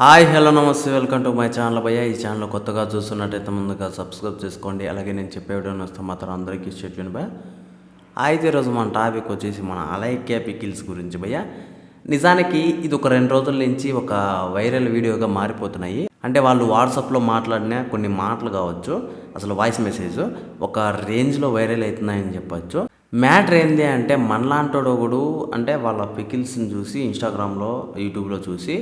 Hi hello నమస్తే welcome to my channel భయ్య. ఈ ఛానల్ కొత్తగా చూస్తున్నట్టయితే ముందుగా సబ్స్క్రైబ్ చేసుకోండి. అలాగే నేను చెప్పే వీడియో వస్తే మాత్రం అందరికీ ఇచ్చేట్టు భయ్య. అయితే ఈరోజు మన టాపిక్ వచ్చేసి మన అలైక్య పికిల్స్ గురించి భయ్య. నిజానికి ఇది ఒక 2 రోజుల నుంచి ఒక వైరల్ వీడియోగా మారిపోతున్నాయి. అంటే వాళ్ళు వాట్సాప్లో మాట్లాడిన కొన్ని మాటలు కావచ్చు, అసలు వాయిస్ మెసేజ్ ఒక రేంజ్లో వైరల్ అవుతున్నాయని చెప్పచ్చు. మ్యాటర్ ఏంది అంటే మనలాంటోడు ఒకడు అంటే వాళ్ళ పికిల్స్ని చూసి ఇన్స్టాగ్రామ్లో యూట్యూబ్లో చూసి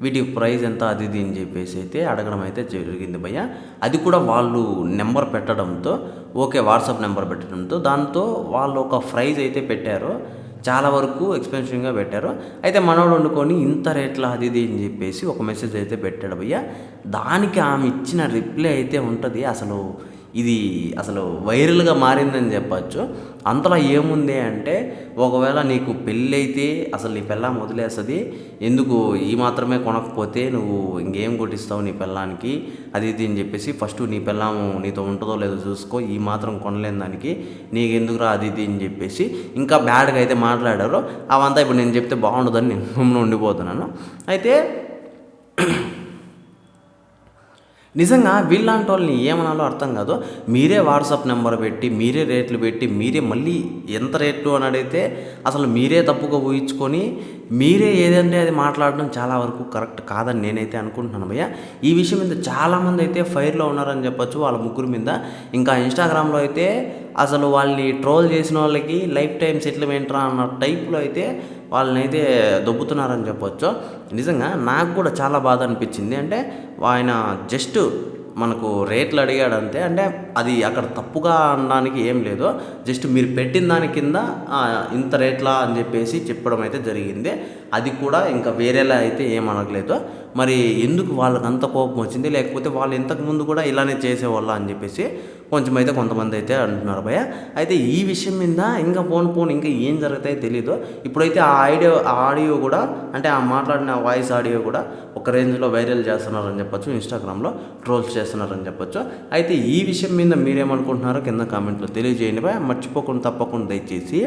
వీటి ప్రైస్ ఎంత అది ఇది అని చెప్పేసి అయితే అడగడం అయితే జరిగింది భయ్య. అది కూడా వాళ్ళు నెంబర్ పెట్టడంతో, ఓకే వాట్సాప్ నెంబర్ పెట్టడంతో దాంతో వాళ్ళు ఒక ప్రైజ్ అయితే పెట్టారు. చాలా వరకు ఎక్స్పెన్సివ్గా పెట్టారు. అయితే మనోడు వండుకొని ఇంత రేట్ల అది ఇది అని చెప్పేసి ఒక మెసేజ్ అయితే పెట్టాడు భయ్య. దానికి ఆమె ఇచ్చిన రిప్లై అయితే ఉంటుంది. ఇది అసలు వైరల్గా మారిందని చెప్పచ్చు. అంతలో ఏముంది అంటే, ఒకవేళ నీకు పెళ్ళి అయితే అసలు నీ పెళ్ళాం వదిలేస్తుంది, ఎందుకు ఈ మాత్రమే కొనకపోతే నువ్వు ఇంకేం కొట్టిస్తావు నీ పెళ్ళానికి అది ఇది అని చెప్పేసి, ఫస్ట్ నీ పెళ్ళాము నీతో ఉంటుందో లేదో చూసుకో, ఈ మాత్రం కొనలేని దానికి నీకు ఎందుకురా అది ఇది అని చెప్పేసి ఇంకా బ్యాడ్గా అయితే మాట్లాడారు. అవంతా ఇప్పుడు నేను చెప్తే బాగుండదని నేను గమ్మున ఉండిపోతున్నాను. అయితే నిజంగా వీళ్ళంటి వాళ్ళని ఏమనాలో అర్థం కాదు. మీరే వాట్సాప్ నెంబర్ పెట్టి, మీరే రేట్లు పెట్టి, మీరే మళ్ళీ ఎంత రేట్లు అని అడిగితే అసలు మీరే తప్పుగా ఊహించుకొని మీరే ఏదంటే అది మాట్లాడడం చాలా వరకు కరెక్ట్ కాదని నేనైతే అనుకుంటున్నాను భయ్య. ఈ విషయం మీద చాలామంది అయితే ఫైర్లో ఉన్నారని చెప్పొచ్చు వాళ్ళ ముగ్గురు మీద. ఇంకా ఇన్స్టాగ్రామ్లో అయితే అసలు వాళ్ళని ట్రోల్ చేసిన వాళ్ళకి లైఫ్ టైం సెటిల్మెంట్ రా అన్న టైప్లో అయితే వాళ్ళని అయితే దొబ్బుతున్నారని చెప్పొచ్చు. నిజంగా నాకు కూడా చాలా బాధ అనిపించింది. అంటే ఆయన జస్ట్ మనకు రేట్లు అడిగాడు అంతే. అంటే అది అక్కడ తప్పుగా అనడానికి ఏం లేదు, జస్ట్ మీరు పెట్టిన దాని కింద ఇంత రేట్లా అని చెప్పేసి చెప్పడం అయితే జరిగింది. అది కూడా ఇంకా వేరేలా అయితే ఏం అనట్లేదు. మరి ఎందుకు వాళ్ళకి అంత కోపం వచ్చింది, లేకపోతే వాళ్ళు ఇంతకుముందు కూడా ఇలానే చేసేవాళ్ళ అని చెప్పేసి కొంతమంది అయితే అంటున్నారు భయ్య. అయితే ఈ విషయం మీద ఇంకా పోను ఇంకా ఏం జరుగుతాయో తెలీదు. ఇప్పుడైతే ఆ ఆడియో కూడా అంటే ఆ మాట్లాడిన వాయిస్ ఆడియో కూడా ఒక రేంజ్లో వైరల్ చేస్తున్నారని చెప్పొచ్చు, ఇన్స్టాగ్రామ్లో ట్రోల్స్ చేస్తున్నారని చెప్పొచ్చు. అయితే ఈ విషయం మీద మీరేమనుకుంటున్నారో కింద కామెంట్లో తెలియజేయండి భయ్య. మర్చిపోకుండా తప్పకుండా దయచేసి